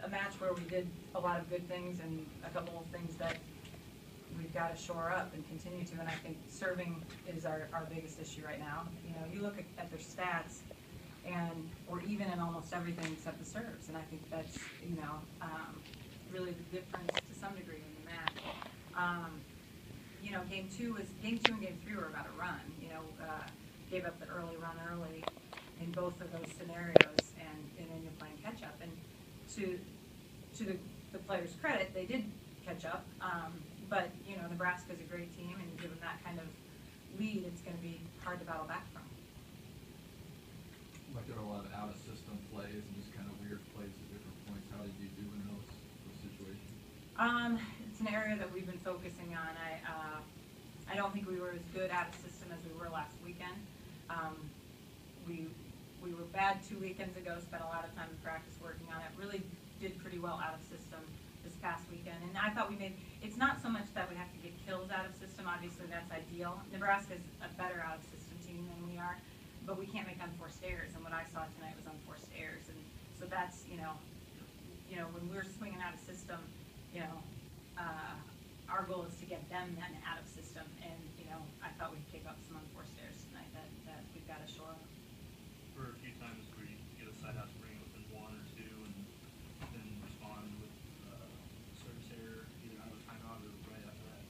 a match where we did a lot of good things and a couple of things that we've got to shore up and continue to. And I think serving is our biggest issue right now. You know, you look at their stats, and we're even in almost everything except the serves. And I think that's, you know, really the difference to some degree in the match. You know, game two and game three were about a run. You know, gave up the early run early in both of those scenarios, and then you're playing catch up. And to the players' credit, they did catch up. But you know, Nebraska's a great team, and you give them that kind of lead, it's going to be hard to battle back from. Like there are a lot of out-of-system plays and just kind of weird plays at different points. How did you do in those situations? It's an area that we've been focusing on. I don't think we were as good out of system as we were last weekend. We were bad 2 weekends ago. Spent a lot of time in practice working on it. Really did pretty well out of system this past weekend, and I thought we made. It's not so much that we have to get kills out of system. Obviously, that's ideal. Nebraska's a better out of system team than we are, but we can't make unforced errors. And what I saw tonight was unforced errors, and so that's you know when we're swinging out of system, you know. Our goal is to get them then out of system, and you know I thought we'd pick up some unforced errors tonight that we've got to shore up. For a few times where you get a side house bring within one or two, and then respond with service error either out of timeout or right after that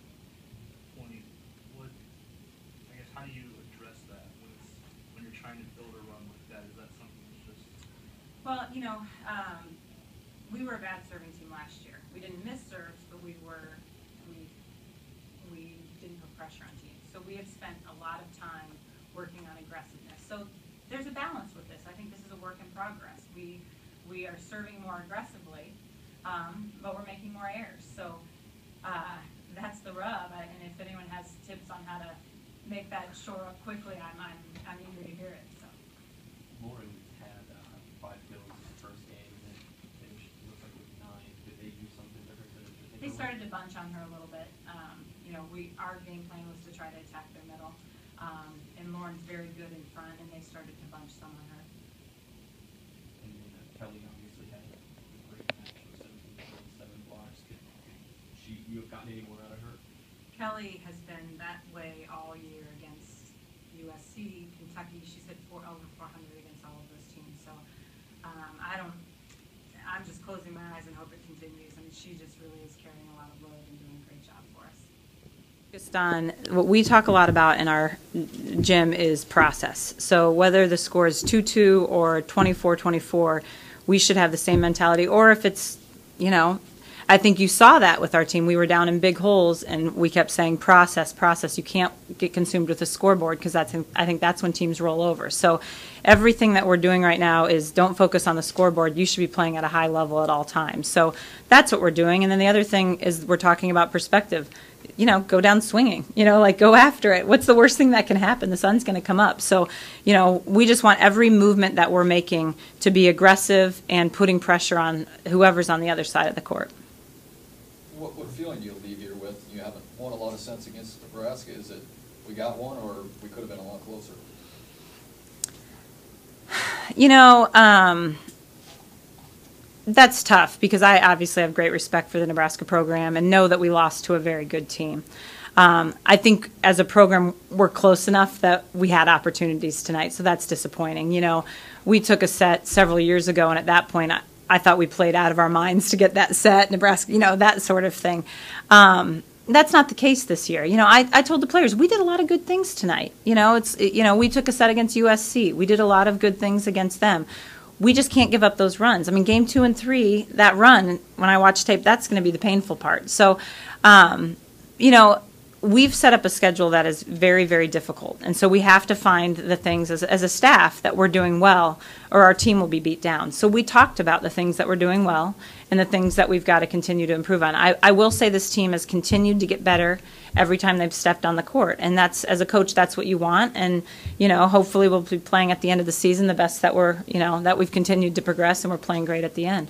point. I guess how do you address that when you're trying to build a run like that? Is that something that's just? Well, you know, we were a bad serving team last year. We didn't miss serves, but we didn't put pressure on teams. So we have spent a lot of time working on aggressiveness. So there's a balance with this. I think this is a work in progress. We are serving more aggressively, but we're making more errors. So that's the rub. And if anyone has tips on how to make that shore up quickly, I'm eager to hear it. So. Lauren had 5 kills in the first game, and then finished looks like with 9. Did they do something different than you think? They started to bunch on her a little bit. You know, our game plan was to try to attack their middle, and Lauren's very good in front, and they started to bunch some on her. And then Kelly obviously had a great match with 17 kills, 7 blocks. Could you have gotten any more out of her? Kelly has been that way all year against USC, Kentucky. She's hit over 400 against all of those teams. So I'm just closing my eyes and hope it continues. I mean, she just really is carrying a lot of load and doing a great job for us. Just on what we talk a lot about in our gym is process. So whether the score is 2-2 or 24-24, we should have the same mentality. Or if it's, you know, I think you saw that with our team. We were down in big holes, and we kept saying process, process. You can't get consumed with the scoreboard, because I think that's when teams roll over. So everything that we're doing right now is don't focus on the scoreboard. You should be playing at a high level at all times. So that's what we're doing. And then the other thing is we're talking about perspective. You know, go down swinging, you know, like go after it. What's the worst thing that can happen? The sun's going to come up. So, you know, we just want every movement that we're making to be aggressive and putting pressure on whoever's on the other side of the court. What feeling do you leave here with? You haven't won a lot of sense against Nebraska. Is it we got one, or we could have been a lot closer? You know, that's tough, because I obviously have great respect for the Nebraska program and know that we lost to a very good team. I think as a program we're close enough that we had opportunities tonight, so that's disappointing. You know, we took a set several years ago, and at that point I thought we played out of our minds to get that set, Nebraska, you know, that sort of thing. That's not the case this year. You know, I told the players we did a lot of good things tonight. You know, we took a set against USC. We did a lot of good things against them. We just can't give up those runs. I mean, game 2 and 3, that run, when I watch tape, that's going to be the painful part. So, you know, we've set up a schedule that is very, very difficult. And so we have to find the things as a staff that we're doing well, or our team will be beat down. So we talked about the things that we're doing well and the things that we've got to continue to improve on. I will say this team has continued to get better every time they've stepped on the court. And that's, as a coach, that's what you want. And, you know, hopefully we'll be playing at the end of the season the best that that we've continued to progress, and we're playing great at the end.